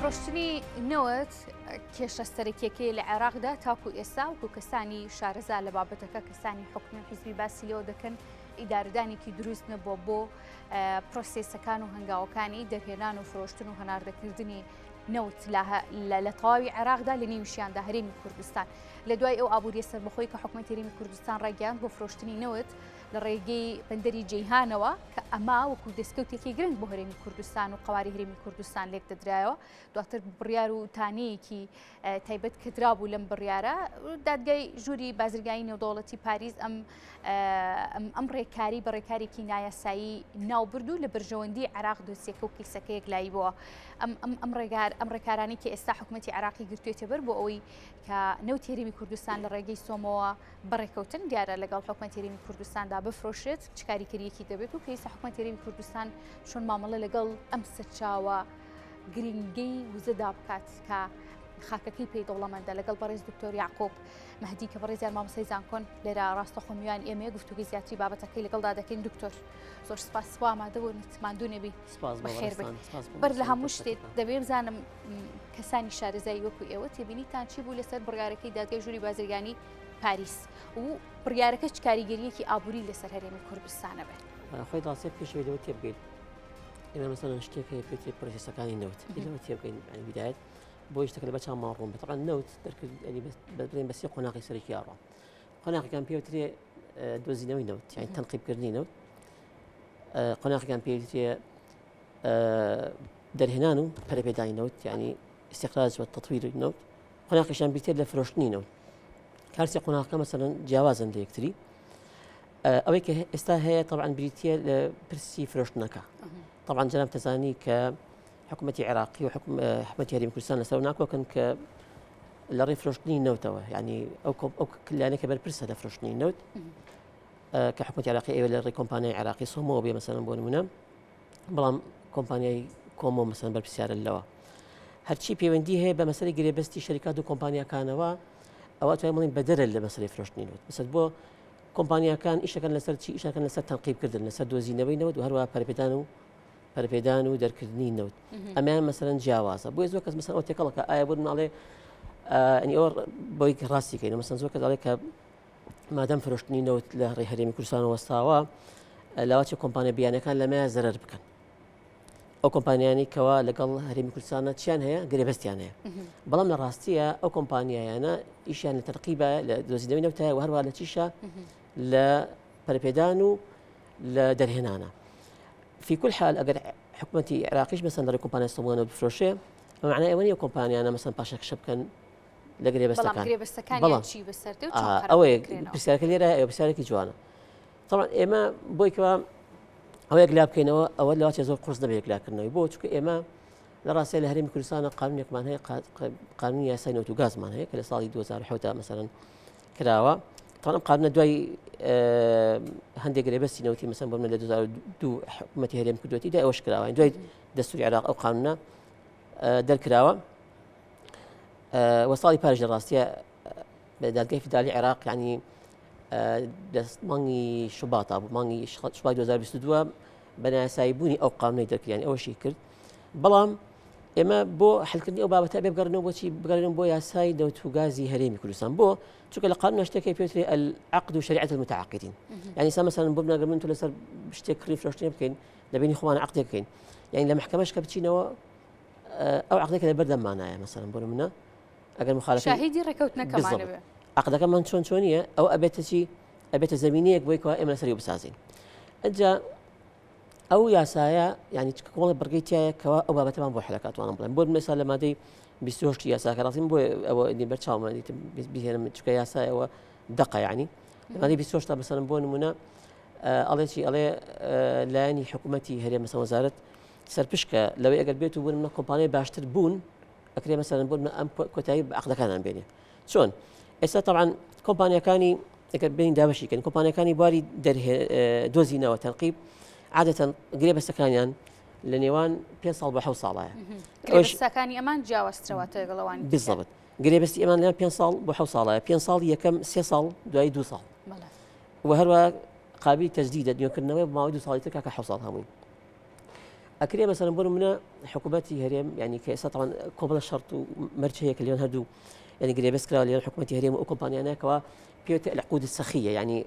فرۆشتنی نەوت کێشە سەرەکیەکەی لە عێراقدا تاکو ئێستا وکو کەسانی شارەزا لە بابەتەکە کەسانی حکومە حیزبی باسی لەوە دەکەن ئیدارەدانێکی دروست نەبووە بۆ پرۆسێسەکان و هەنگاوەکانی دەرهێنان و فرۆشتن و هەناردەکردنی نەوت لە تەواوی عێراقدا لە نێوشیاندا هەرێمی کوردستان لە دوای ئەو ئابووریە سەربەخۆی کە حکومەتی هەرێمی کوردستان ڕاگەیاند بۆ فرۆشتنی نەوت لە ڕێگەی بەندەری جەیهانەوە کە ئەما وەکو دەستکەوتێکی گرنگ بۆ هەرێمی کوردستان و قەواری هەرێمی کوردستان لێک دەدرایەوە دواتر بڕیار و تانەیەکی تایبەت کردرا بوو لەم بڕیارە دادگای ژووری بازرگانی نێودەوڵەتی پاریس ئەم ڕێکاری بە ڕێکارێکی نایاسایی ناوبرد و لە بەرژەوەندی عێراق دۆسیەکە و کیسەکەیەک لای بووە ئەم ڕێکارانی کە ئێستا حکومەتی عێراقی گرتوێتە بەر بۆ ئەوەی کە نەوتی هەرێمی کوردستان لە ڕێگەی سۆمەوە بەڕێکەوتن دیارە لەگەڵ حکومەتی هەرێمی کوردستاندا بفرۆشێت چ کاریگەریەکی دەبێت و کە ئێستا حکومەتی هەرێمی کوردستان چۆن مامەڵە لەگەڵ ئەم سەرچاوە گرنگەی وزەدا بکات کە خاکەکەی پێی دەوڵەمەندە لەگەڵ بەڕێز دکتۆر یعقوب مەهدی کە بەڕێزیان مامۆستای زانکۆن لێرە ڕاستەخۆ میوان ئێمە گفتوگوی زیاتری بابەتەکەی لەگەڵدا دەکەین دکتۆر زۆر سپاس سوا ئامادە بوون ماندوو نەبی بەخێر بێت بەر لە هەموو شتێک دەبێ بزانم کەسانی شارەزایی وەکو ئێوە تێبینیتان چی بوو لەسەر بڕیارەکەی دادگای ژووری بازرگانی پاریس و بڕیارەکە چ کاریگەریەکی ئابووری لەسەر هەرێمی کوردستانە بێت خۆی داسێت پێشەوەی لەوە تێبگەین ئێمە مەسەڵەن شتێک هەیە پێوتێ پرۆسێسەکانی نەوت لەوە تێبگەین بدایەت بۆ شتەکە لە بەچاو ماڕوون بەتەقەن نەوت دەرکرد بڵێن بەسی قۆناغی سەرەکی ئاڕا قۆناغەکان پێوترێ دۆزینەوەی نەوت یعنی تەنقیبکردنی نەوت قۆناغەکان پێوترێ دەرهێنان و پەرەپێدانی نەوت یعنی استخراج وتطوير نەوت قۆناغیشان بیتر لە فرۆشتنی نەوت کارسی قۆناغەکە مەسەڵەن جیاوازن لە یەکتری ئەوەی کە ئێستا هەیە طبعا بریتیە لە پرسی فرۆشتنەکە طبعا جەناب تەزانی کە حکومەتی عێراقی و حکومەتی هەرێمی کوردستان لەسەر ناکۆکن کە لە ڕێی فرۆشتنی نەوتەوە یعنی ئەو کلانێکە بەرپرسە لە فرۆشتنی نەوت کە حکومەتی عێراقی ئێوە لە ڕێی کۆمپانیای عێراقی سۆمەوە بێ مەسەڵەن بۆ نمونە بەڵام کۆمپانیای کۆمۆ مەسەڵەن بەرپرسیارە لەوە هەرچی پەیوەندی هەیە بە مەسەلەی گرێبەستی شەریکات و کۆمپانیاکانەوە ئەوە توانین بڵین بەدەرە لە مەسەلەی فرۆشتنی نەوت مثل بۆ کۆمپانیاکان ئیشەکەن لەسەر چی ئیشەکەن لەسەر تەنقیبکردن لەسەر دۆزینەوەی نەوت و هەروە پەرپێدان و دەرکردنی نەوت ئەمیان مەسەڵەن جیاوازە بۆیە زۆر کەس مەسەڵەن ئەو تێکەڵەکە ئایا بۆ مناڵێ ئەنی ئەوە بۆی ڕاستی کەین مەسەڵەن زۆر کەس دەڵێ کە مادەم فرۆشتنی نەوت لە ڕێی هەرێمی کوردستان وەستاوە لاوەچی کۆمپانیا بیانەکان لەمەیە زەرەر بکەن ئەو کۆمپانیانی کەوا لەگەڵ هەرێمی کوردستانە چیان هەیە گرێبەستیان هەیە بەڵام لە ڕاستیە ئەو کۆمپانیایانە ئیشیان لە تەرقیبە لە دۆزینەوەی نەوتایە و هەروە لە چیشە لە پەرپێدان و لە دەرهێنانە في كل حال ئەگەر حکومەتی عێراقیش مەسەڵەن لە کۆمپانیای سۆمەوە بفرۆشێ معنای ئەوە نیە کۆمپانیانە مەسەڵەن پاشەکشە بکەن لە گرێبەستەکان ئەوەیە پرسیارەکە لێرە ئەوە پرسیارێکی جوانە طبعا ئێمە بۆی کەوا ئەوەیە گلا بکەینەوە ئەوە لەواتێ زۆر قورس نەبێت گلاکردنەوەی بۆ چونکە ئێمە لە ڕاستیە لە هەرێمی کوردستانە قانونێکمان هەیە قانونی یاسای نەوت و گازمان هەیە کە لە ساڵی 2007 مەسەڵەن کراوە طبعا ئەم قانونە دوای هەندێک گرێبەستی نەوتی مەسەڵەن بۆ من لە 2002 حکومەتی هەرێمی کوردوەتی دا ئەوەش کراوە دوای دەستوری عێراق ئەو قانونە دەرکراوە وەساڵی پارێژ لە ڕاستیە دادگای فیدرالی عێراق یعنی مانگی شوباتا بوو مانگی شوباتی 2022 بەنایاساییبوونی ئەو قانونەی دەرکرد یعنی ئەوەشی کرد بەڵام ئێمە بۆ حلکردنی ئەو بابەتە بێ بگەڕێنەوە بۆچی بگەڕێنەوە بۆ یاسای نەوت و گازی هەرێمی کوردستان بۆ چونکە لە قانون شتێکی پێوترێ العقد و شریعة المتعاقدين يعني مثلا بۆ بناگەر من تۆ لەسەر شتێک کڕی فرۆشتنی بکەین لەبینی خۆمانە عقدێک بکەین يعني لە محکەمەش کە بچینەوە ئەو عقدێکە لە بەردەممانایە مثلا بۆ منە ئەگەر مخالفت شاهیدی ڕێکەوتنەکەمانە بێ عقدەکەمان چۆنیە ئەو ئەبێتە چی ئەبێتە زەمینەیەک بۆی کەوا ئێمە لەسەری بسازین ئەجا ئەو یاسایە یعنی کۆڵی بڕگەی تایە کەوا ئەو بابەتەمان بۆ حەلەکاتوانم بڵێن بۆ مثال لە مادەی 28 یاساکە ڕاستیم بۆ ئەوە بەرچاومە بهێنم چکە یاسایەوە دقە یعنی مادەی 28 تا مثلا بۆ نمونە ئەڵێ چی ئەڵێ لایەنی حکوومەتی هەرێم مەسەڵەن وەزارەت سەرپشکە لەوەی ئەگەر بێت و بوون منە کۆمپانیای باشتر بوون ئەکرێ مەسەڵەن بۆ ئەم کۆتایی بە عقدەکانان بێنێ چۆن ئێستا طبعا کۆمپانیەکانی ئەگەر بین دابەشی کەن کۆمپانیەکانی بواری دۆزینەوە تەنقیب عادەتەن گرێبەستەکانیان لە نێوان 5 ساڵ بە 7 ساڵایە گرێبەستەکانی ئەمان جیاوازترەوەتە لەگەڵەوانی بالضبط گرێبەستی ئەمان لە 5 ساڵ بە 7 ساڵایە 5 ساڵ یەکەم 3 ساڵ دوای 2 ساڵ و هەروە قابلی تەجدیدە نوێکردنەوەی ماوەی 2 ساڵی تر کاکە 7 ساڵ هەمووی ئەکرێ مەسەلەن بۆ منە حکوومەتی هەرێم ینی کە ئێستا طبعا کۆمەڵە شەرط و مەرج هەیە کە لێن هەردوو يعني گرێبەست کراوە لێرە حکوومەتی هەرێم و کۆمپانیانەکەوە پێوتە العقود السەخیە ینی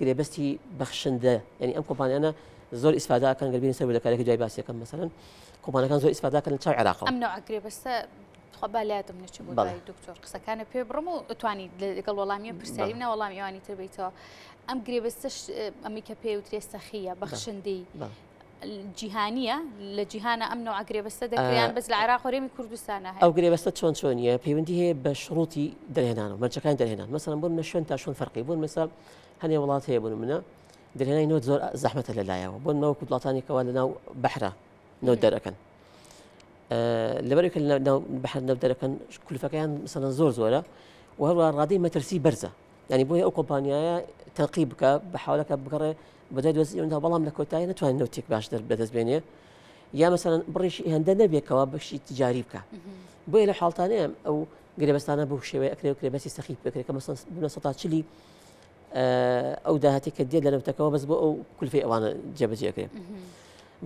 گرێبەستی بەخشندە ینی ئەم کۆمپانیانە زۆر ئیسفاداکەن گەربین سەر دەکارێکی دوای باسیەکەم مەسەلەن کۆمپانیەکان زۆر ئیسفاداکەن لە چاو عێراقەوە ئەم نوع گرێبەستە بالاتم نەچ بۆ دوای دکتۆر قسەکانە پێ بڕم و ئەتوانی لەگەڵ وەڵامیە پرسیاری منە وەڵامی ئەوانی تر بیتەوە ئەم گرێبەستەش ئەمی کە پێوترێ سەخیە بەخشندەی جیهانیە لە جیهانە ئەم نوع گرێبەستە دەکریان بەس لە عێراق و هەرێمی کوردستانە هەیە ئەو گرێبەستە چۆنیە پەیوەندی هەیە بە شروطی دەرهێنانەوە مەرجەکان دەرهێنان مەسەڵەن بۆ منە شوێن تا شوێن فەرقی بۆن مەسەڵ هەنێ وڵات هەیە بۆن منە دەرهێنانی نەوت زۆر زەحمەتە لەلایەوە بۆن نەوەکو وڵاتانێکەوە لەناو بەحرە نەوت دەرەکەن لەبەرێک لە ناو بەحر نەوت دەرەکەن کولفەکەیان مەسەڵەن زۆرە و هەروە ڕادەی مەترسی بەرزە ینی بۆیە ئەو کۆمپانیایە تەنقیب بکە بە حاولەکە بگەڕێ بەدای دۆزیەوەدا بەڵام لە کۆتایی ناتوانێت نەوتێک باش بەدەستبێنێ یا مەسەڵەن بڕێشی هەندە نەبێتەوە بەشی تجاری بکە بۆیە لە حاڵتانەیە ئەو گرێبەستانە بەو شێوەیە ئەکرێ و گرێبەستی سەخی بکرێت کە مەسەڵەن 1940 ئەو داهاتێک کە دێت لە نەوتەکەەوە بەس بۆ ئەو کولفەی ئەوانە جێبەجێکرێت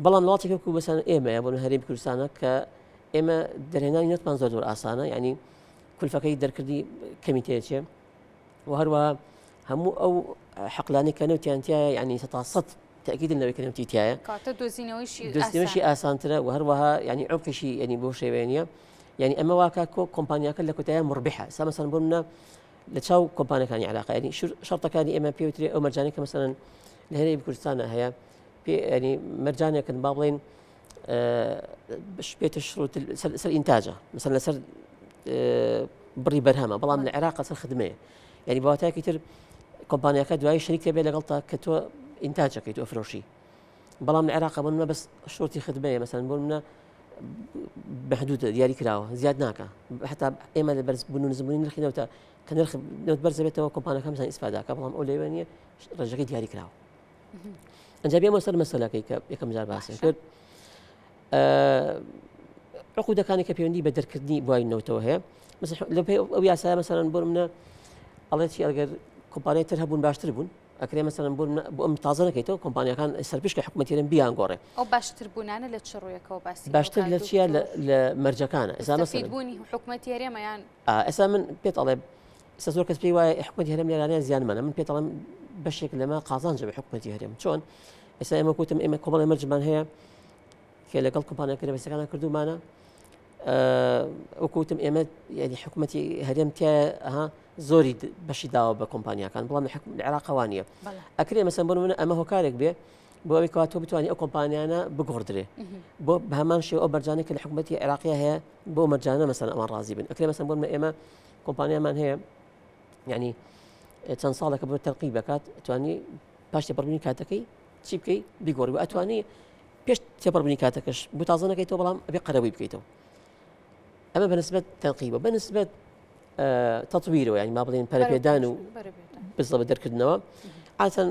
بەڵام وڵاتێک وەکو بەسەن ئێمەیە بۆ هەرێمی کوردستانە کە ئێمە دەرهێنانی نەتمان زۆر ئاسانە ینی کولفەکەی دەرکردی کەمیتەیەکێ و هەروەها هەموو ئەو حەقلانی کە نەوتیانتیایە ینی 100 تأكيد لەوەی کە نەوتیتیایە دۆزینەوەیشی ئاسانترە و هەروەها ینی عوقیشی ینی بۆ شێوێنیە ینی ئەمە واکە کۆمپانیاکە لە کۆتایە مربحە سا مەسەڵەن بۆ منە لە چاو کۆمپانیەکانی عێراق ینی شەرتەکانی ئێمە پێوترێ ئەو مەرجانەی کە مەسەڵەن لە هەرێمی کوردستانە هەیە ینی مەرجانێکن با بڵێن بێتە شروط سەر ئینتاجە مەسەڵەن لەسەر بڕی بەرهەمە بەڵام لە عێراق سەر خدمەیە ینی بەواتایەکی تر کۆمپانیاکە دوای شەریک تێبێ لەگەڵتا کە تۆ ئینتاجەکەی تۆ ئەفرۆشی بەڵام لە عێراق بۆ منە بەس شروطی خدمەیە مەسەڵەن بۆ منە بەحدودە دیاری کراوە زیاد ناکە حتا ئێمە لە بەرز بوون و نزمبوونی نرخی نەوتە کە نرخ نەوت بەرز بێتەوە کۆمپانیەکە بزانین ئیسفاداکە بەڵام ئەو لێوە نیە ڕێژەکەی دیاری کراوە ئەنجا بێمە سەر مەسەلەکەی کە یەکەم جار باسییان کرد عقودەکانی کە پەیوەندی بە دەرکردنی بۆای نەوتەوە هەیە لە ئەو یاسایە مەسەڵەن بۆ منە ئەڵێتی ئەگەر کۆمپانیای تر هەبوون باشتر بوون ئەکرێ مەسەڵەن بۆ ئەم تازە نەکەیتەوە کۆمپانیەکان سەرپشکە حکوومەتیێن بیان گۆڕێ ئەو باشتر بوونانە لە چ ڕوویەکەوە باسی باشتر لە چیە لە مەرجەکانە بوونی حکوومەتی هەرێمەیان ئێستا من پێت ئەڵێ ئێستا زۆر کەس پێی وایە حکوومەتی هەرێم لێرانەیە زیانمەە من پێت ئەڵێم بەشێک لەمە قازانجە بە حکوومەتی هەرێم چۆن ئێستا ئێمە کوتم ئێمە کۆمەڵی مەرجمان هەیە کە لەگەڵ کۆمپانیاکە لەبەسەکانە کردومانە وەکوتم ئێمە ینی حکوومەتی هەرێم تایە زۆری بەشی داوە بە کۆمپانیەکان بەڵام لە عێراقەوانیە ئەکرێ مەسەڵەن بۆ منە ئەمە هۆکارێک بێ بۆ ئەوەی کەوا تۆ بتوانانی ئەو کۆمپانیانە بگۆڕدرێ بۆ بە هەمان شێوە ئەو بەرجانێک کە لە حکوومەتی عێراقیە هەیە بۆ مەرجانە مەسەڵەن ئەمان ڕازی بن ئەکرێ مەسەڵەن بۆ ئێمە کۆمپانیامان هەیە ینی چەند ساڵێکە بۆ تەنقیب بکات ئەتوانی پاش تێپەڕبوونی کاتەکەی چی بکەی بیگۆڕی و ئەتوانی پێش تێپەڕبوونی کاتەکەش بۆ تازە نەکەیتەوە بەڵام ئەبێ قەرەبووی بکەیتەوە ئەمە بەنسبەت تەنقیبە بەنسبەت تطویرەوە ینی ما بڵێن پەرەپێدان و بزڵە بە دەرکردنەوە ئاسان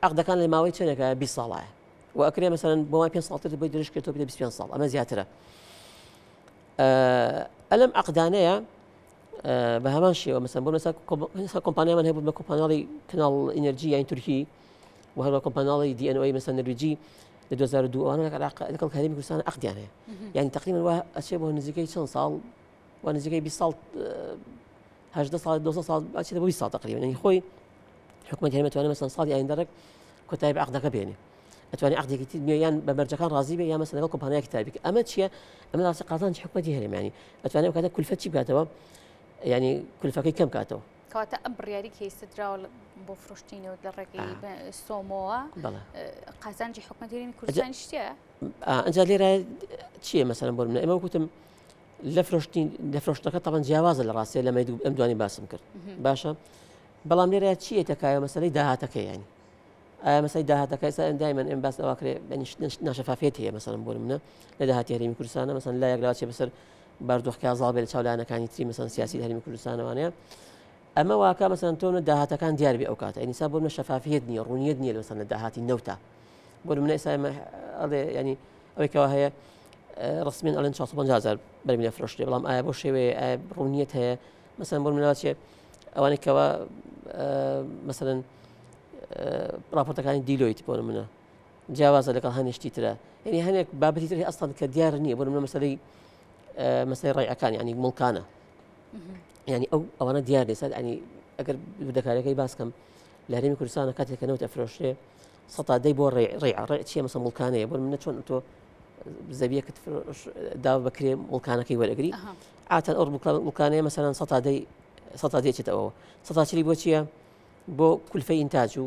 عقدەکان لە ماوەی چێنێکە 20 ساڵایە و ئەکرێ مەسەڵەن بۆ مای 5 ساڵتر بۆی درێژکرێتەوە بێتە 25 ساڵ ئەمە زیاترە ئەلەم عقدانەیە بە هەمان شێوە مەسەڵەن بۆ مەسەڵەن کۆمپانیامان هەیە بە کۆمپانیاڵی کەناڵ ئینەرجی یان تورکی و هەروە کۆمپانیاڵی DNO مەسەڵەن نرویجی لە 2002 ئەوانە لەگەڵ هەرێمی کوردستان عقدیان هەیە یعنی تقریبا وا ئەچێ بۆ نزیکەی چەند ساڵ و نزیکەی 20 ساڵ 18 ساڵ 2 ساڵ ئەچێتە بۆ 20 ساڵ تقریبا ینی خۆی حکوومەتی هەرێم ئەتوانێت مەسەڵەن ساڵی ئایندەرێک کۆتایی بە عقدەکە بێنێ ئەتوانێت عقدێکی تر نوێ یان بە مەرجەکان ڕازی بێ یان مەسەڵەن لەگەڵ کۆمپانیایەکی تایبێت ئەمە چییە ئەمە ڕاستی قازانجی حکوومەتی هەرێم ینی ئەتوانێت کاتە کولفەت چی بکاتەوە ینی کولفەکەی کەم بکاتەوە کەواتە ئەم بڕیاری کە ئێستادراوە بۆ فرۆشتینەوە لە ڕێگەی سۆمەوە قازانجی حکوومەتی هەرێمی کوردستانی شتیە ئەنجا لێرە چییە مەسەڵەن بۆ منە ئێمە وەکوتم لە فرۆشتەکە تاوان جیاوازە لە ڕاستیە لەمە ئەم دوانی باسم کرد باشە بەڵام لێرە چیە تەکایە مەسەلەی داهاتەکە ینی ئایا مەسەی داهاتەکە ئێستا دایمەن ئێمە باس ئەوەکرێ ناشەفافێت هەیە مەسەڵەن بۆ منە لە داهاتی هەرێمی کوردستانە مەسەڵەن لا یەکلاوە چێ بەسەر باردۆخکە ئازاڵ بێت لە چاولایەنەکانی تری مەسەڵەن سیاسی هەرێمی کوردستانەوانەیە ئەمە واکە مەسەڵەن تۆ داهاتەکان دیار بێ ئەو کاتە ئەنیسا بۆ منە شەفافیت نییە ڕوونیت نییە مەسەڵەن لە داهاتی نەوتە بۆ منە ئێستا ئەڵێ ینی ئەوەی کەوا هەیە ڕسمین ئەڵێن 450,000 بەرمیلە فرۆشتێ بەڵام ئایا بۆ شێوەیە ئایا ڕوونیت هەیە مەسەڵەن بۆ منەوە چێ ئەوانەی کەوا مەسەڵەن راپۆرتەکانی دیلۆیت بۆ منە جیاوازە لەگەڵ هەنیشتی ترە یعنی هەنێک بابەتی تر ئەسڵان کە دیار نییە بۆ منە مەسەلەی ڕێعەکان ینی مڵکانە ینی ئەوانە دیار لێسا ینی ئەگەر دەکارەکەی باسکەم لە هەرێمی کوردستانە کاتێک کە نەوت ئەفرۆشرێ سەتادەی بۆ ڕێع چیە مەسە مڵکانەیە بۆ منە چۆن تۆ زەویەکەت داوا بکرێ مڵکانەکەی وەرەگری ئاتەن ئەو مڵکانەیە مەسەلەن سەتادەی چێتەوە سەتاچلی بۆ چییە بۆ کولفەی ئینتاج و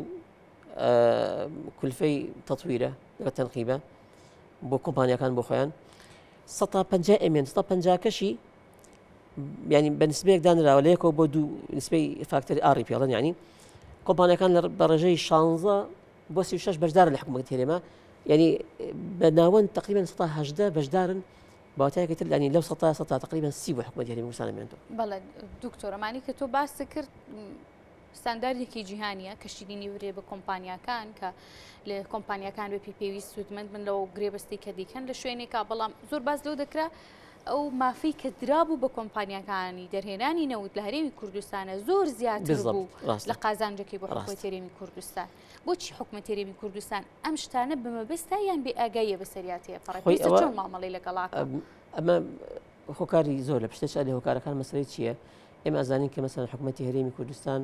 کولفەی تەطویرە لەگە تەنقیبە بۆ کۆمپانیەکان بۆ خۆیان 150 ئەمێن 150 کەشی ینی بە نسبەیەک دانراوە لە یەکەوە بۆ دوو نسبەی فاکتەری ئاڕی پێڵەن ینی کۆمپانیەکان بە ڕێژەی 16 بۆ 36 بەشدار لە حکوومەت هێرێمە ینی بە ناوەند تقریبا 118 بەشدارن باوتایەکی تر ینی لەو 100 تقریبا 30 بۆ حکوومەت هێرێمی کوردستان مێنێتەوە. بەڵێ دکتۆرەمانی کە تۆ باس کرد ستانداردێکی جیهانیە کەشیدنی ورێ بە کۆمپانیەکان کە لە کۆمپانیەکان بە پێویست سوودمەند من لەو گرێبەستی کە دیکەن لە شوێنێکا بەڵام زۆر باس لەو دەکرا ئەو مافی کە درابوو بە کۆمپانیەکانی دەرهێنانی نەوت لە هەرێمی کوردستانە زۆر زیاتر بوو لە قازانجەکەی بۆ حکوومەت هەرێمی کوردستان. بۆچی حکوومەت هەرێمی کوردستان ئەم شتانە بمەبەستا یان بێ ئاگاییە بەسەریاتەیە پەڕێپێستە چۆن مامەڵەی لەگەڵاکە ئەمە هۆکاری زۆر لە پشتەچ لە هۆکارەکان مەسەلەی چییە؟ ئێمە ئەزانین کە مەسەلەن حکوومەتی هەرێمی کوردستان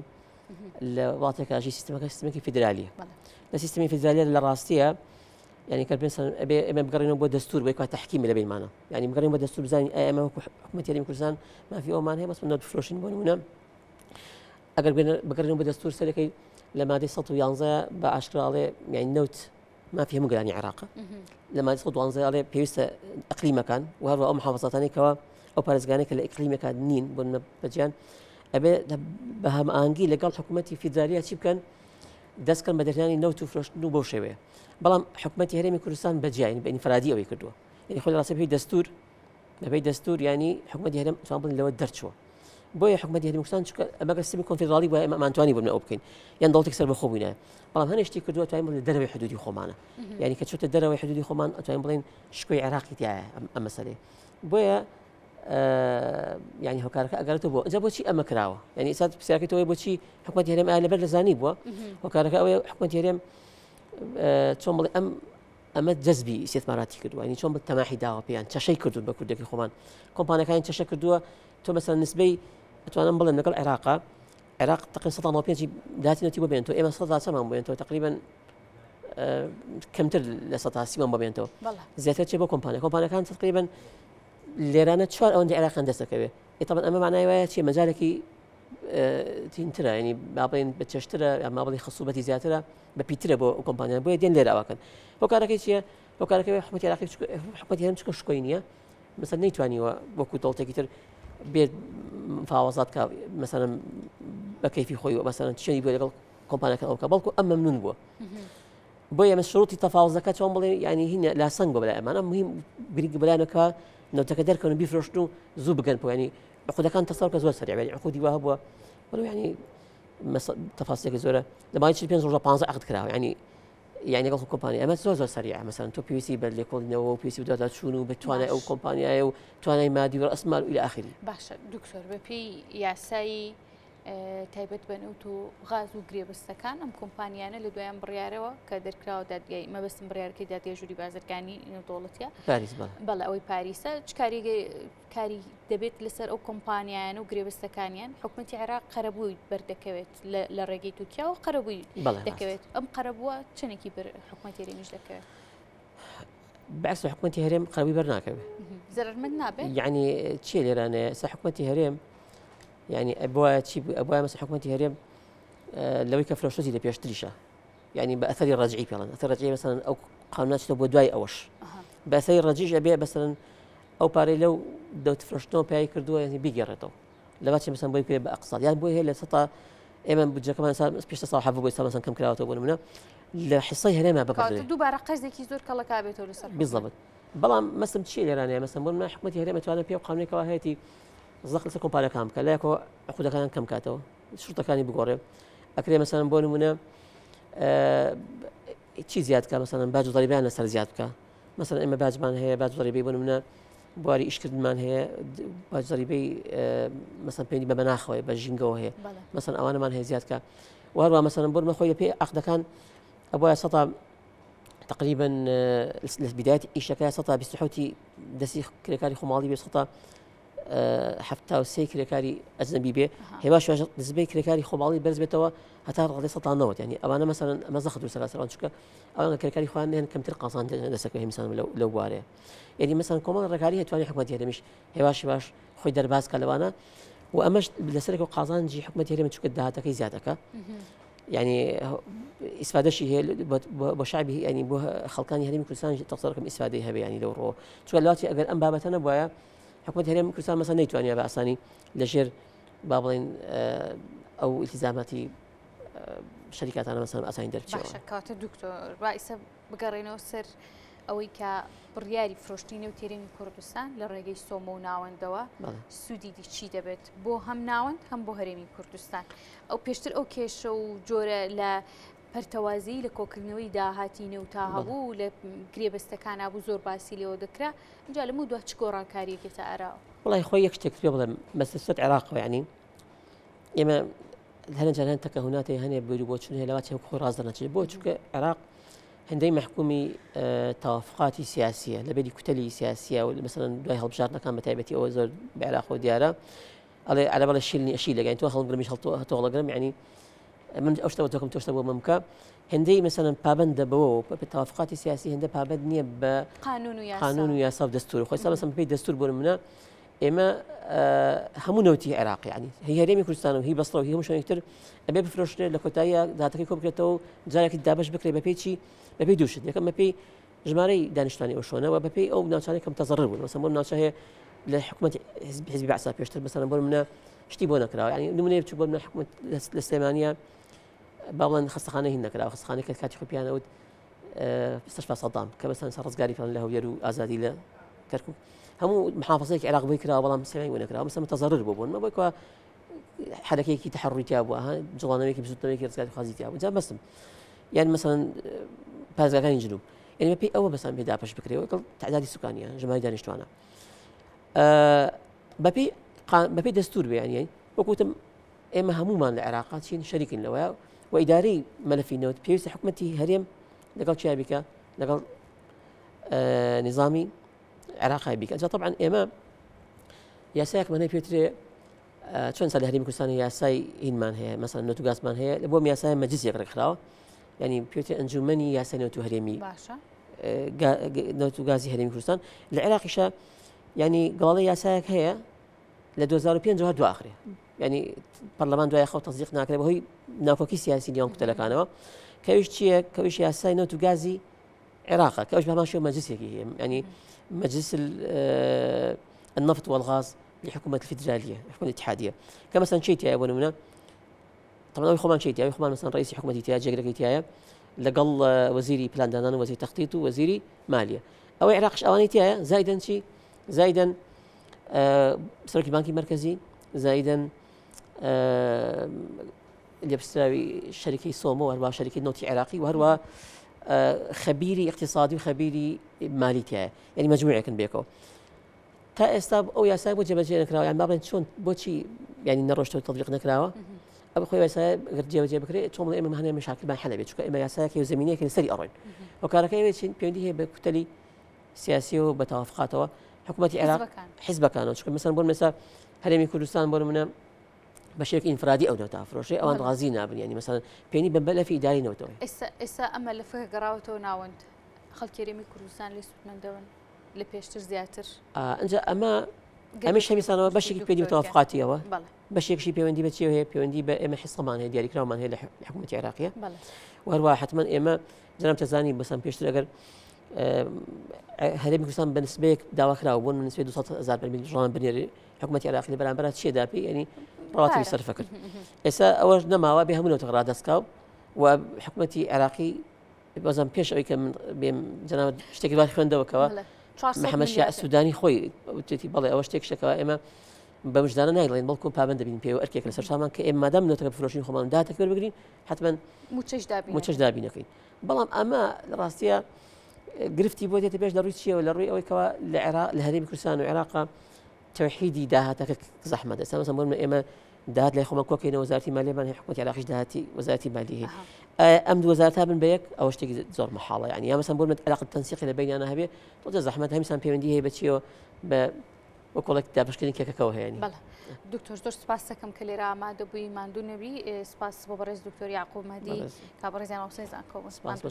لە وڵاتێکاژی سیستەمەکی فیدرالیە لە سیستەمی فیدرالیە لە ڕاستیە يعني كان اما بقرينا بود دستور بيكون تحكيم اللي بين معنا يعني بقرينا بود دستور بزاني اما هو حكومه اليمين كردستان ما في اومان هي بس من فلوشين بونونا اگر بقرينا بود دستور سلكي لما دي صوت يانزا بعشرة عليه يعني نوت ما فيها مقراني عراقه لما دي صوت وانزا عليه بيوست اقليم مكان وهذا او محافظات ثانيه كوا او بارزغاني كالاقليم كان نين بون بجان ابي بهم انجي لقال حكومتي فيدراليه شي كان دەست کەن بە دەرهێنانی نەوت و فرۆشتن و بەو شێوەیە بەڵام حکوومەتی هەرێمی کوردستان بەجیایی بەئینفرادی ئەوەی کردووە یعنی خۆی ڕاستە پێی دەستور بەپێی دەستور ینی حکوومەتی هەرێم توان بڵێن لەوە دەرچووە بۆیە حکوومەتی هەرێمی کوردستان چونکە ئەمە سیستمی کۆنفێدراڵی وایە ئەمە مانتوانی بۆ ئەو بکەین یان دەوڵەتێک سەر بەخۆ بووینایە بەڵام هەنێ شتی کردووە توانین بڵێن دەرەوەی حدودی خۆمانە یعنی کە چوتە دەرەوەی حدودی خۆمان ئەتوانین بڵێن شکۆی عێراقی تایە ئەم مەسەلەیە بۆیە يعني هۆکارەکە ئەگەرێتەوە بۆ ئەجا بۆچی ئەمە کراوە یعنی ئێستا پرسیارەکەیتەوەی بۆچی حکوومەتی هەرێم ئایا لەبەر لەزانی بووە هۆکارەکە ئەوەیە حکوومەتی هەرێم چۆن بڵێ ئەمە جەزبی ئیسێتماراتی کردووە ینی چۆن تەماحی داوە پێیان چەشەی کردوون بە کوردێکی خۆمان کۆمپانیەکانی چەشە کردووە تۆ مەسەڵەن نسبەی ئەتوانم بڵێن لەگەڵ عێراق تقریبا 195 داهاتینەوەتی بۆ بێنێتەوە ئێمە 100 چەمان بێنێتەوە تقریبا کەمتر لە 180 بۆ بێنێتەوە زیاتر چێ بۆ کۆمپانیەکان تقریبا لێرانە چوار ئەوەندە عێراقیان دەستەکەوێ طبعا ئەمە معنای وایە چی مەجالێکی تینترە ینی با بڵێن بە چەشترە ئەما بڵی خەسوبەتی زیاترە بە پیترە بۆ کۆمپانیان بۆیە دێن لێرە ئەوەکەن هۆکارەکەی چییە هۆکارەکەی حکوومەتی عێراقی حکوومەتی هەرێم چکە شکۆی نییە مەسەڵەن نەیتوانیوە وەکو دەوڵەتێکی تر بێت مفاوەزات کە مەسەڵەن بە کەیفی خۆی و مەسەڵەن چێنی بۆ لەگەڵ کۆمپانیەکان ئەوکە بەڵکو ئەم مەمنون بووە بۆیە ئێمە شروعی تەفاوزەکە چۆن بڵێ ینی هینە لاسەنگ بۆ بەلای ئەمانە مهم گرنگ بەلایەنەکە نەوتەکە دەرکەون و بیفرۆشتن و زوو بگەن بۆ ینی عقودەکان تەسەڵ کە زۆر سەریع ینی عقودی واه بووە بەڵێ ینی تەفاسیلێکی زۆرە لەمای 5 ڕۆژ 15 عقد کراوە يعني لەگەڵ کۆمپانیا ئەمە زۆر سەریع مەسەڵەن تۆ پێویستی بە لێکۆڵینەوە و پێویستی بداتە چوون و بتوانێت ئەو کۆمپانیایە و توانای مادی و ئەسمال و إلى آخره. باشە دکتۆر بەپێی یاسایی تایبەت بەنەوت و غاز و گرێبەستەکان ئەم کۆمپانیانە لە دوایان بڕیارەوە کە دەرکراوە دادگای مەبەستم بڕیارەکەی دادگای ژووری بازرگانی نێودەوڵەتیە پاریس بەڵێ ئەوەی پاریسە چ کاری دەبێت لەسەر ئەو کۆمپانیایان و گرێبەستەکانیان حکوومەتی عێراق قەرەبووی بەردەکەوێت لە ڕێگەی تورکیا و قەرەبووی دەکەوێت ئەم قەرەبووە چنێکی بەر حکوومەتی هەرێمیش دەکەوێت بعكس حكومتي هرم قربي برناكبه زررمەند نابێت يعني چی لێرانە حکوومەتی هەرێم يعني ابواب مثلا حكومتي هرم لو يكفلوشتي لە پێشتریشە يعني بأثر الرجعي فعلا أثر الرجعي مثلا أو قانونات تبغى دواي أوش بأثر الرجعي أبي مثلا أو باري لو تفرشتون بياي كردوا يعني بيجرتو لباتش مثلا بوي بأقصى يعني بوي هي اللي سطا إما بجا كمان صار بيشت صاحب بوي صار مثلا كم كلاوته بقول منه لحصي هنا ما بقدر دوباره قصدك يزور كلا كابيتو لسر بالضبط بلام مثلا تشي يعني مثلا بقول حكومتي هنا متوانا بيو قانوني كواهيتي زخ لسه كومبارا كام كلا يكو أخذ كان كم كاتو الشرطة كان بيقرب أكري مثلا بقول منه شيء زياد كا مثلا باج ضريبي أنا سر زياد كا مثلا إما باج مان هي باج ضريبي بقول منه بواري إشكد مان هي باج ضريبي مثلا بيني بمناخ بجينجو هي مثلا أوانا مان هي زياد كا وهذا مثلا بقول ما خوي بي أخذ كان أبويا سطع تقريبا بداية إيشكا سطا بستحوتي دسي كريكاري خمالي بسطا حفتا وسي كريكاري أجنبي به هواش نسبة كريكاري خمالي برز بتوا هتا رغدي سطا نوت يعني أنا مثلا ما زخدوا سلاسل شكا أنا كريكاري خوان كم تلقى صان دسك مثلا لو واري يعني مثلا كمان الركاري هتواني حكمة هرمش هواش خوي درباس كلوانا وأمش لسلك وقازان جي حكمة هرم شكا دهاتك زيادك يعني استفادة شيء هي بشعبه يعني به خلقاني هرم كردستان تصركم استفادة هبه يعني لو رو شو دلوقتي أجر أم بابتنا بوايا حكومة هرم كردستان مثلا نيتوانيا بأساني لجر بابلين أو التزاماتي شركات أنا مثلا أساني درتشوا باشا كات دكتور رئيس بقرينا وسر أوي كبرياري فروشتيني وتيريمي كردستان لرجع سومو ناون دوا سودي دي شيء دبت بو هم ناون هم بو هرمي كردستان أو بيشتر أو كيش وجورة لا برتوازي لكوكلنوي دا هاتيني وتاهبو لقريب استكان أبو زور باسيلي ودكرة جال مو دوت شكورا كاري كتا أراه والله خوي يكشتك يبغى بس السد عراق يعني إما هل جالن تكهنات هني بيجوا هي لواتي هو رازنا تجي بوتشك عراق هندي محكومي توافقات سياسية لبدي كتلي سياسية مثلا دواي هالبجارنا كان بتاعبتي أو زور بعلاقة وديارة على بالي أشيل يعني تو خلنا مش هتوغل قرم يعني من أشتبه توشتبه ممكن هندي مثلا بابند بو بالتوافقات السياسية هندي بابند نية قانون وياسا ودستور خوي مثلا في دستور بورمنا إما همو نوتي عراق يعني هي ريمي كردستان وهي بصرة وهي مش يكتر أبي بفرشنا لكوتايا ذاتك يكون كتو جالك الدابش بكري ببيتشي ببي دوشت يعني كم ببي جماري دانشتاني وشونا وببي أو ناتشاني كم تضرر مثلا بقول ناتشاه لحكومة حزب بعثة بيشتر مثلا بورمنا شتي بونا كلا يعني نموني بتشوف بورمنا حكومة السليمانية بابا خصخانة هنا كلا خصخانة كانت خبيانة ود مستشفى صدام كمثلا سرزقاري فلان له يرو أزادي له كركو همو محافظيك عراق بيكرا والله مسمعين ونكرا مثلا متضرر بوبون ما بيكوا حدا كي تحرر تيابوها جلانه ميكي بزوت ميكي رزقاري خازي تيابو جاب مسلم يعني مثلا بازغا كان جنوب يعني ما بي أول مثلا بيدابش بكري ويقول تعدادي سكانية جماعي دانشتوانا ببي دستور يعني وكوتم إما همو مان العراقات شين شريك لواء وإداري ملفي نوت بيوسي حكمتي هريم لقال شابكة لقال نظامي عراقي بك أنت طبعا إما ياساك من هي بيوتري شون سال هريم كردستان ياساي إنمان هي مثلا نوتو غاز مان هي لبوم ياساي مجلس يقرأ خلاص يعني بيوتري أنجمني ياساي نوتو هريمي باشا نوتو غازي هريم كردستان العراقي شا يعني قال ياساك هي ل 2005 جوهر دو آخره يعني برلمان دو آخر تصديق ناكله وهي ناكوكي سياسي اليوم كتلا كانوا كويش شيء كويش ياساي نوتو غازي عراق كويش بها ماشي مجلس يعني مجلس النفط والغاز لحكومة الفيدرالية الحكومة الاتحادية كمثلا شيتيا ونمنا طبعا أو خمان شيتيا خمان مثلا رئيس حكومة إتيا جاكرا إتيا لقل وزيري بلان دانان وزير تخطيط وزيري مالية أو عراقش أواني إتيا زايدا شيء زايدا سرك البنك المركزي زايدا اللي بتساوي شركة سومو وهروا شركة نوتي عراقي وهروا خبيري اقتصادي وخبيري مالي تاعي يعني مجموعة كان بيكو تا استاب او ياساب وجبجي نكراو يعني ما بين شلون بوتشي يعني نروش تطبيق نكراو ابو خويا ياساب غير جاب بكري توم اما هنا مشاكل ما حل بيتشو اما ياساك وزمينيه كان سري ارين وكاركاي ويتشين بيندي هي بكتلي سياسي وبتوافقاته حكومه العراق حزب كانوا مثلا بقول مثلا هرمي كردستان بقول منا بشكل انفرادي او نوتا فروشي او غازينا يعني مثلا بيني بنبلا في اداري نوتو اسا اما لفه قراوتو ناوند خلك ريمي كردستان ليست من دون لبيشتر زياتر انجا اما مش هم مثلا بشكل بيني توافقاتي هو بشكل شيء بيندي بتشي وهي بيندي باما حصه مان هي ديالي كرامان هي الحكومه العراقيه وهو حتما اما جنب تزاني بس بيشتر اگر هرمي كردستان بالنسبه دعوه كراو بون بالنسبه 200,000 برميل جرام بنيري حكومه العراق اللي برامبرات شي دابي يعني رواتب يصرف فكر اسا اول نما بها منو تغرا دسكاو وحكومتي عراقي بزن بيش او كم جناب اشتكي واحد خنده وكوا محمد شيع السوداني خوي وتتي بالي او اشتكي شكا اما بمجدانا نايلين بالكم بابند بين بيو اركيك لسرشامان كاما دام نوتك بفروشين خمان داتا كبير بقرين حتما متش دابين اكيد بلام اما راستيا قرفتي بودي تبيش ضروري شيء ولا روي او كوا العراق الهريم كردستان والعراق توحيدي داهاتك زحمه مثلا بقول اما داهات لای خۆمان کۆکەینە وەزارەتی مالیەمان هەیە حکوومەتی عێراقیش داهاتی وەزارەتی مالی هەیە ئەم دوو وەزارەتا بن بە یەک ئەوە شتێکی زۆر مەحاڵە یعنی یا مەسەن بۆ علاقە تەنسیقی لە بینیانە هەبێ تۆ زەحمەت هەمیشان پەیوەندی هەیە بەچیەوە بە وەکۆڵێک دابشکردنی کێکەکەەوە هەیەنی بەڵێ دکتۆر زۆر سپاس دەکەم کە لێرە ئامادە بووی ماندوو نەبی سپاس بۆ بەڕێز دکتۆر یعقوب مەهدی کابڕێزیان حوسێن زانکۆ سپاس بۆ